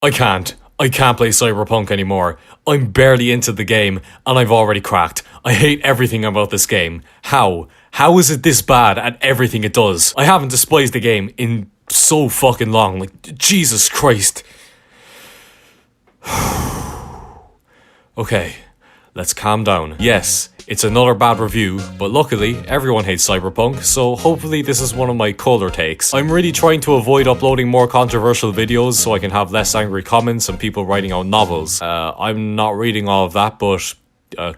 I can't play Cyberpunk anymore. I'm barely into the game and I've already cracked. I hate everything about this game. How? How is it this bad at everything it does? I haven't despised the game in so fucking long. Like, Jesus Christ. Okay, let's calm down. Yes, it's another bad review, but luckily everyone hates Cyberpunk, so hopefully this is one of my cooler takes. I'm really trying to avoid uploading more controversial videos so I can have less angry comments and people writing out novels. I'm not reading all of that, but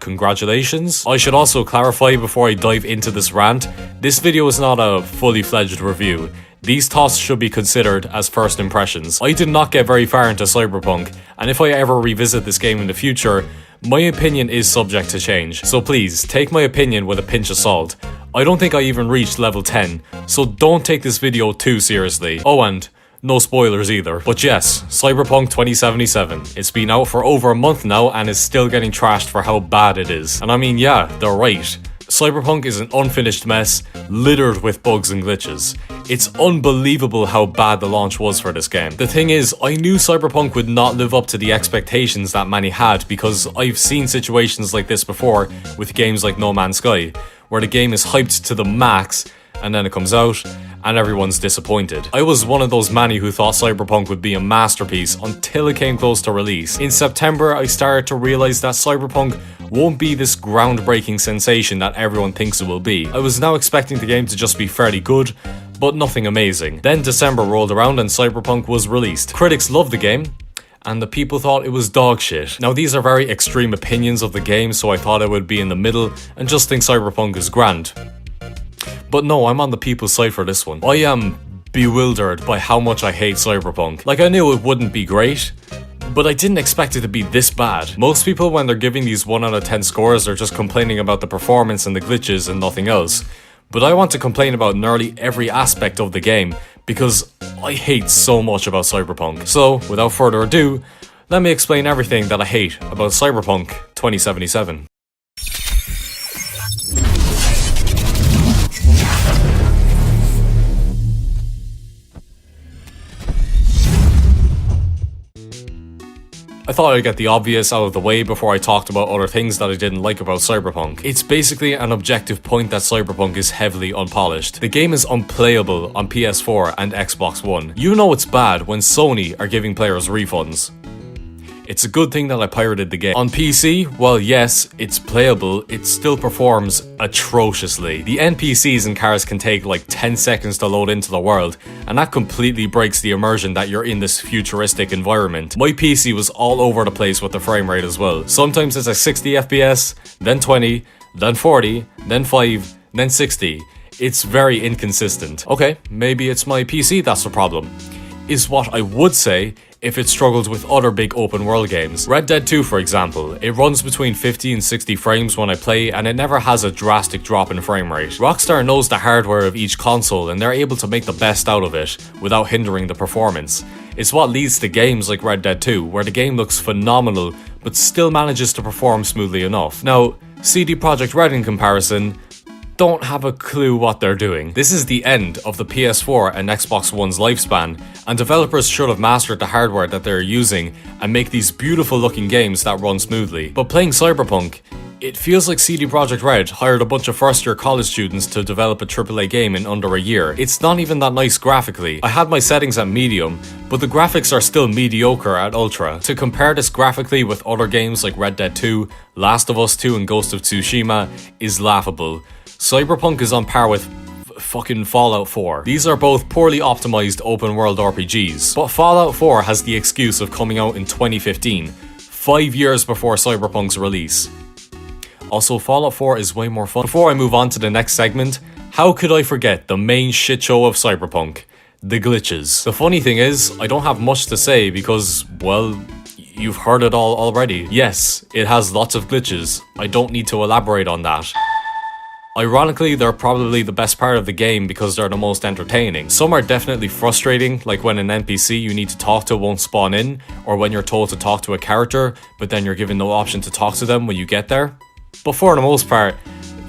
congratulations. I should also clarify before I dive into this rant, this video is not a fully fledged review. These thoughts should be considered as first impressions. I did not get very far into Cyberpunk, and if I ever revisit this game in the future, my opinion is subject to change. So please, take my opinion with a pinch of salt. I don't think I even reached level 10, so don't take this video too seriously. Oh, and no spoilers either. But yes, Cyberpunk 2077. It's been out for over a month now and is still getting trashed for how bad it is. And I mean, yeah, they're right. Cyberpunk is an unfinished mess, littered with bugs and glitches. It's unbelievable how bad the launch was for this game. The thing is, I knew Cyberpunk would not live up to the expectations that many had because I've seen situations like this before with games like No Man's Sky, where the game is hyped to the max and then it comes out and everyone's disappointed. I was one of those many who thought Cyberpunk would be a masterpiece until it came close to release. In September, I started to realize that Cyberpunk won't be this groundbreaking sensation that everyone thinks it will be. I was now expecting the game to just be fairly good, but nothing amazing. Then December rolled around and Cyberpunk was released. Critics loved the game, and the people thought it was dog shit. Now these are very extreme opinions of the game, so I thought I would be in the middle and just think Cyberpunk is grand. But no, I'm on the people's side for this one. I am bewildered by how much I hate Cyberpunk. Like, I knew it wouldn't be great, but I didn't expect it to be this bad. Most people, when they're giving these 1 out of 10 scores, are just complaining about the performance and the glitches and nothing else. But I want to complain about nearly every aspect of the game, because I hate so much about Cyberpunk. So, without further ado, let me explain everything that I hate about Cyberpunk 2077. I thought I'd get the obvious out of the way before I talked about other things that I didn't like about Cyberpunk. It's basically an objective point that Cyberpunk is heavily unpolished. The game is unplayable on PS4 and Xbox One. You know it's bad when Sony are giving players refunds. It's a good thing that I pirated the game. On PC, while yes, it's playable, it still performs atrociously. The NPCs in cars can take like 10 seconds to load into the world, and that completely breaks the immersion that you're in this futuristic environment. My PC was all over the place with the frame rate as well. Sometimes it's at 60 FPS, then 20, then 40, then 5, then 60. It's very inconsistent. Okay, maybe it's my PC that's the problem, is what I would say if it struggles with other big open world games. Red Dead 2, for example, it runs between 50 and 60 frames when I play, and it never has a drastic drop in frame rate. Rockstar knows the hardware of each console and they're able to make the best out of it without hindering the performance. It's what leads to games like Red Dead 2, where the game looks phenomenal but still manages to perform smoothly enough. Now, CD Projekt Red in comparison, don't have a clue what they're doing. This is the end of the PS4 and Xbox One's lifespan, and developers should have mastered the hardware that they're using and make these beautiful looking games that run smoothly. But playing Cyberpunk, it feels like CD Projekt Red hired a bunch of first year college students to develop a AAA game in under a year. It's not even that nice graphically. I had my settings at medium, but the graphics are still mediocre at ultra. To compare this graphically with other games like Red Dead 2, Last of Us 2 and Ghost of Tsushima is laughable. Cyberpunk is on par with fucking Fallout 4. These are both poorly optimized open world RPGs, but Fallout 4 has the excuse of coming out in 2015, 5 years before Cyberpunk's release. Also, Fallout 4 is way more fun. Before I move on to the next segment, how could I forget the main shit show of Cyberpunk? The glitches. The funny thing is, I don't have much to say because, well, you've heard it all already. Yes, it has lots of glitches. I don't need to elaborate on that. Ironically, they're probably the best part of the game because they're the most entertaining. Some are definitely frustrating, like when an NPC you need to talk to won't spawn in, or when you're told to talk to a character, but then you're given no option to talk to them when you get there. But for the most part,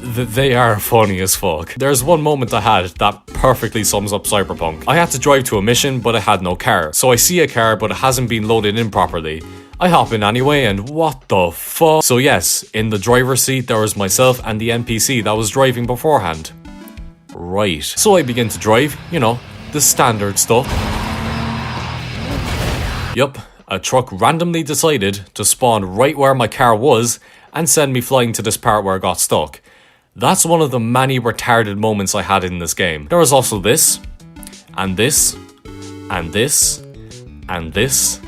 They are funny as fuck. There's one moment I had that perfectly sums up Cyberpunk. I had to drive to a mission, but I had no car. So I see a car, but it hasn't been loaded in properly. I hop in anyway, and what the fuck? So yes, in the driver's seat there was myself and the NPC that was driving beforehand. Right. So I begin to drive, you know, the standard stuff. Yup, a truck randomly decided to spawn right where my car was and send me flying to this part where I got stuck. That's one of the many retarded moments I had in this game. There was also this, and this, and this, and this.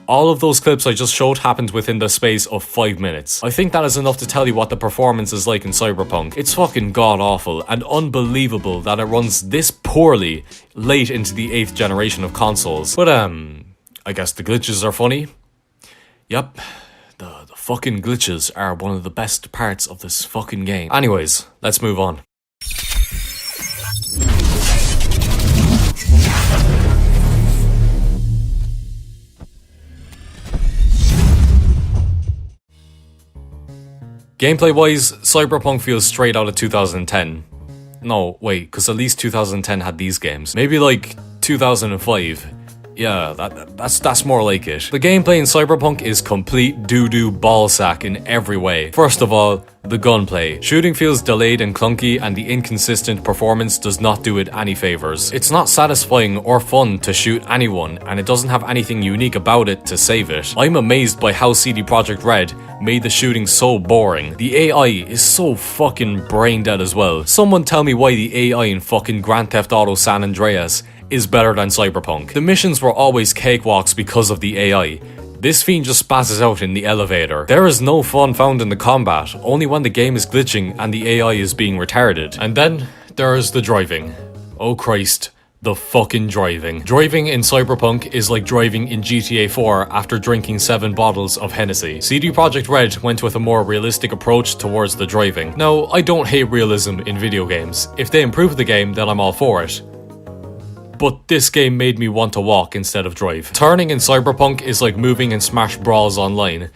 All of those clips I just showed happened within the space of 5 minutes. I think that is enough to tell you what the performance is like in Cyberpunk. It's fucking god awful and unbelievable that it runs this poorly late into the 8th generation of consoles. But I guess the glitches are funny. Yep. The fucking glitches are one of the best parts of this fucking game. Anyways, let's move on. Gameplay-wise, Cyberpunk feels straight out of 2010. No, wait, because at least 2010 had these games. Maybe like 2005. Yeah, that's more like it. The gameplay in Cyberpunk is complete doo-doo ballsack in every way. First of all, the gunplay. Shooting feels delayed and clunky, and the inconsistent performance does not do it any favors. It's not satisfying or fun to shoot anyone, and it doesn't have anything unique about it to save it. I'm amazed by how CD Projekt Red made the shooting so boring. The AI is so fucking brain dead as well. Someone tell me why the AI in fucking Grand Theft Auto San Andreas is better than Cyberpunk. The missions were always cakewalks because of the AI. This fiend just spazzes out in the elevator. There is no fun found in the combat, only when the game is glitching and the AI is being retarded. And then there is the driving. Oh Christ, the fucking driving. Driving in Cyberpunk is like driving in GTA 4 after drinking 7 bottles of Hennessy. CD Projekt Red went with a more realistic approach towards the driving. Now, I don't hate realism in video games. If they improve the game, then I'm all for it. But this game made me want to walk instead of drive. Turning in Cyberpunk is like moving in Smash Bros online.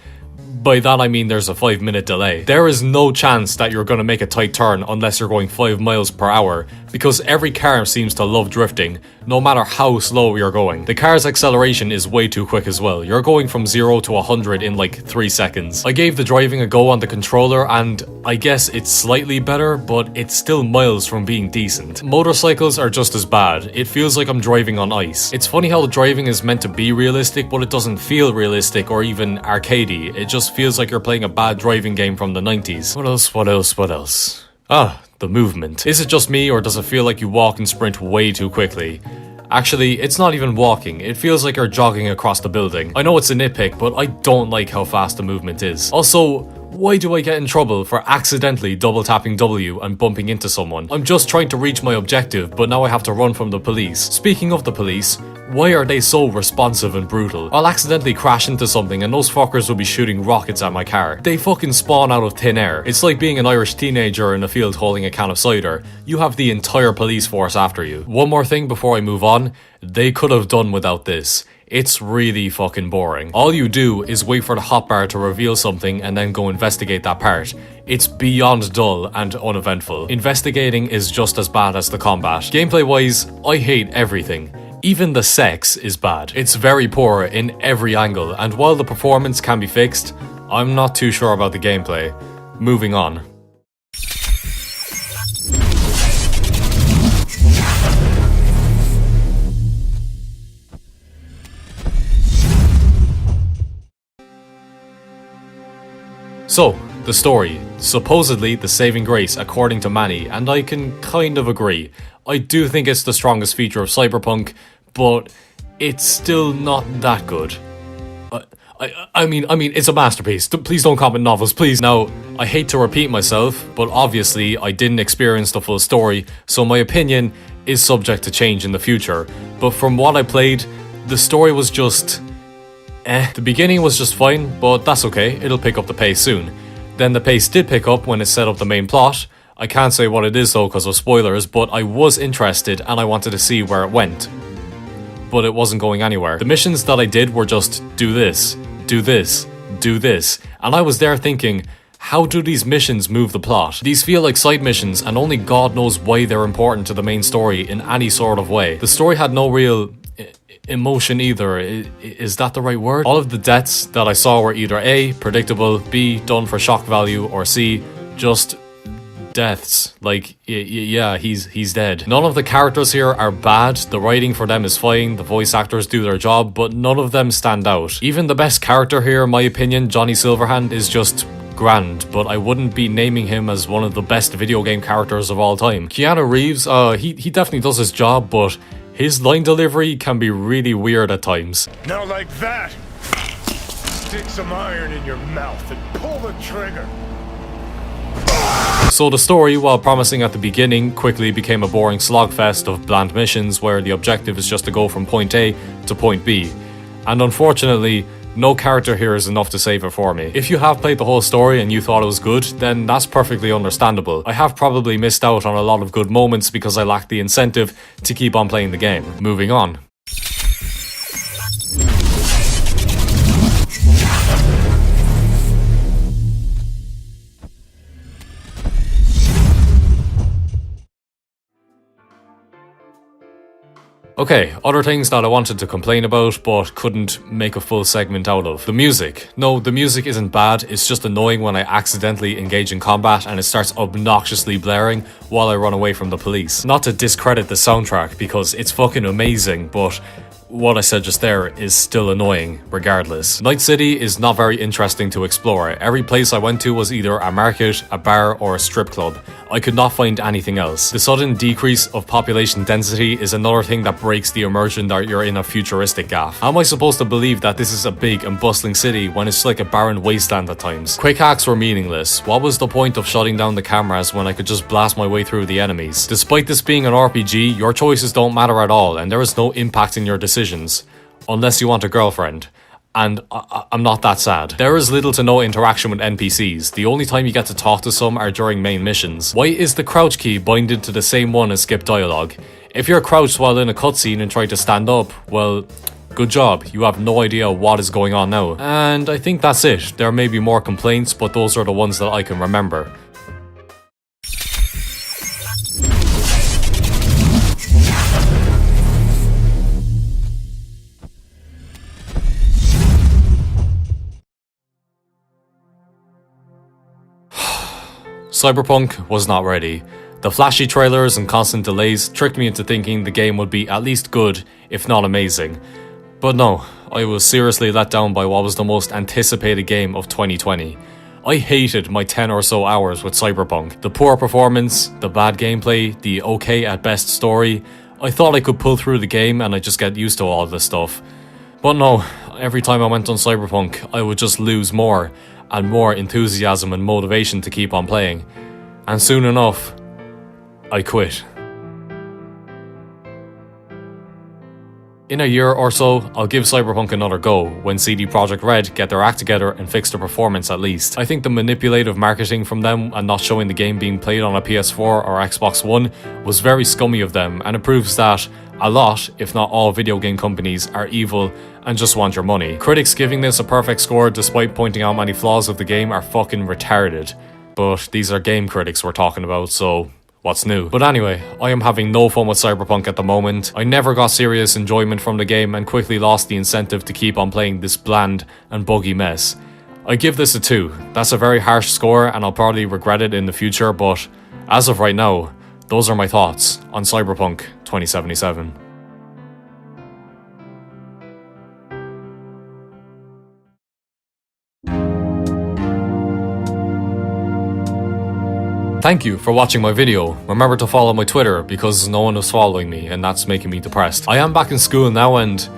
By that I mean there's a 5-minute delay. There is no chance that you're gonna make a tight turn unless you're going 5 miles per hour, because every car seems to love drifting, no matter how slow you're going. The car's acceleration is way too quick as well. You're going from 0 to 100 in like 3 seconds. I gave the driving a go on the controller and I guess it's slightly better, but it's still miles from being decent. Motorcycles are just as bad. It feels like I'm driving on ice. It's funny how the driving is meant to be realistic, but it doesn't feel realistic or even arcadey. It just feels like you're playing a bad driving game from the 90s. What else? Ah, the movement. Is it just me, or does it feel like you walk and sprint way too quickly? Actually, it's not even walking. It feels like you're jogging across the building. I know it's a nitpick, but I don't like how fast the movement is. Also, why do I get in trouble for accidentally double tapping W and bumping into someone? I'm just trying to reach my objective, but now I have to run from the police. Speaking of the police, why are they so responsive and brutal? I'll accidentally crash into something and those fuckers will be shooting rockets at my car. They fucking spawn out of thin air. It's like being an Irish teenager in a field holding a can of cider. You have the entire police force after you. One more thing before I move on. They could have done without this. It's really fucking boring. All you do is wait for the hotbar to reveal something and then go investigate that part. It's beyond dull and uneventful. Investigating is just as bad as the combat. Gameplay wise, I hate everything. Even the sex is bad. It's very poor in every angle, and while the performance can be fixed, I'm not too sure about the gameplay. Moving on. So, the story. Supposedly the saving grace according to many, and I can kind of agree. I do think it's the strongest feature of Cyberpunk, but it's still not that good. I mean, it's a masterpiece. Please don't comment novels, please. Now, I hate to repeat myself, but obviously I didn't experience the full story, so my opinion is subject to change in the future. But from what I played, the story was just The beginning was just fine, but that's okay, it'll pick up the pace soon. Then the pace did pick up when it set up the main plot. I can't say what it is though because of spoilers, but I was interested and I wanted to see where it went. But it wasn't going anywhere. The missions that I did were just do this, do this, do this. And I was there thinking, How do these missions move the plot? These feel like side missions, and only God knows why they're important to the main story in any sort of way. The story had no real emotion either. Is that the right word? All of the deaths that I saw were either A, predictable, B, done for shock value, or C, just deaths. Like, yeah, he's dead. None of the characters here are bad, the writing for them is fine, the voice actors do their job, but none of them stand out. Even the best character here, in my opinion, Johnny Silverhand, is just grand, but I wouldn't be naming him as one of the best video game characters of all time. Keanu Reeves, he definitely does his job, but his line delivery can be really weird at times. Now like that! Stick some iron in your mouth and pull the trigger. So the story, while promising at the beginning, quickly became a boring slogfest of bland missions where the objective is just to go from point A to point B. And unfortunately, no character here is enough to save it for me. If you have played the whole story and you thought it was good, then that's perfectly understandable. I have probably missed out on a lot of good moments because I lacked the incentive to keep on playing the game. Moving on. Okay, other things that I wanted to complain about but couldn't make a full segment out of. The music. No, the music isn't bad, it's just annoying when I accidentally engage in combat and it starts obnoxiously blaring while I run away from the police. Not to discredit the soundtrack because it's fucking amazing, but what I said just there is still annoying, regardless. Night City is not very interesting to explore. Every place I went to was either a market, a bar, or a strip club. I could not find anything else. The sudden decrease of population density is another thing that breaks the immersion that you're in a futuristic gaff. How am I supposed to believe that this is a big and bustling city when it's like a barren wasteland at times? Quick hacks were meaningless. What was the point of shutting down the cameras when I could just blast my way through the enemies? Despite this being an RPG, your choices don't matter at all and there is no impact in your decisions. Unless you want a girlfriend. And I'm not that sad. There is little to no interaction with NPCs. The only time you get to talk to some are during main missions. Why is the crouch key binded to the same one as skip dialogue? If you're crouched while in a cutscene and try to stand up, well, good job. You have no idea what is going on now. And I think that's it. There may be more complaints, but those are the ones that I can remember. Cyberpunk was not ready. The flashy trailers and constant delays tricked me into thinking the game would be at least good, if not amazing. But no, I was seriously let down by what was the most anticipated game of 2020. I hated my 10 or so hours with Cyberpunk. The poor performance, the bad gameplay, the okay at best story. I thought I could pull through the game and I'd just get used to all this stuff. But no, every time I went on Cyberpunk, I would just lose more and more enthusiasm and motivation to keep on playing. And soon enough, I quit. In a year or so, I'll give Cyberpunk another go, when CD Projekt Red get their act together and fix their performance at least. I think the manipulative marketing from them and not showing the game being played on a PS4 or Xbox One was very scummy of them, and it proves that a lot, if not all, video game companies are evil and just want your money. Critics giving this a perfect score despite pointing out many flaws of the game are fucking retarded. But these are game critics we're talking about, so what's new? But anyway, I am having no fun with Cyberpunk at the moment. I never got serious enjoyment from the game and quickly lost the incentive to keep on playing this bland and buggy mess. I give this a 2. That's a very harsh score and I'll probably regret it in the future, but as of right now, those are my thoughts on Cyberpunk 2077. Thank you for watching my video. Remember to follow my Twitter because no one is following me and that's making me depressed. I am back in school now and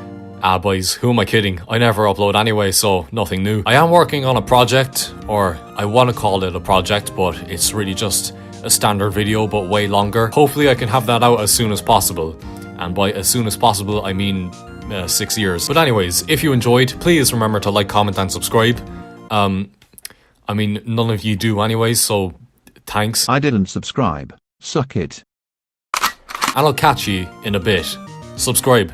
boys, who am I kidding? I never upload anyway, so nothing new. I am working on a project, or I want to call it a project, but it's really just a standard video but way longer. Hopefully I can have that out as soon as possible. And by as soon as possible, I mean 6 years. But anyways, if you enjoyed, please remember to like, comment and subscribe. I mean, none of you do anyways, so thanks. I didn't subscribe. Suck it. And I'll catch you in a bit. Subscribe.